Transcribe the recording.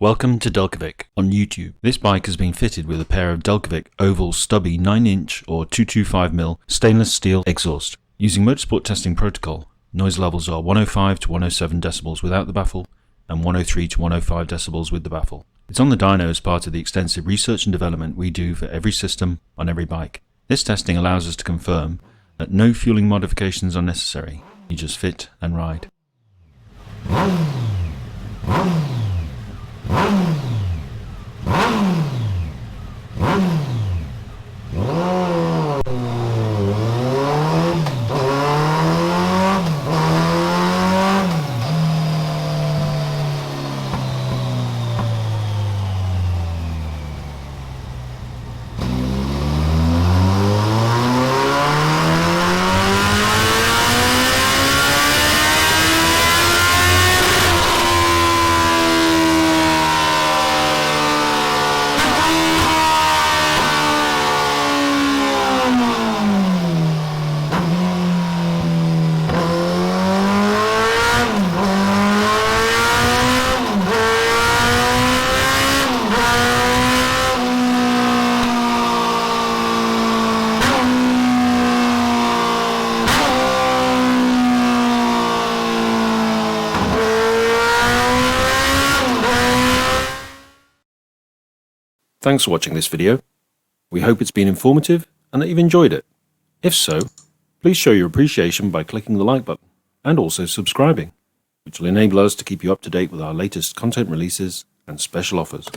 Welcome to Delkevic on YouTube. This bike has been fitted with a pair of Delkevic oval stubby 9-inch or 225mm stainless steel exhaust. Using motorsport testing protocol, noise levels are 105 to 107 decibels without the baffle and 103 to 105 decibels with the baffle. It's on the dyno as part of the extensive research and development we do for every system on every bike. This testing allows us to confirm that no fueling modifications are necessary. You just fit and ride. Thanks for watching this video. We hope it's been informative and that you've enjoyed it. If so, please show your appreciation by clicking the like button and also subscribing, which will enable us to keep you up to date with our latest content releases and special offers.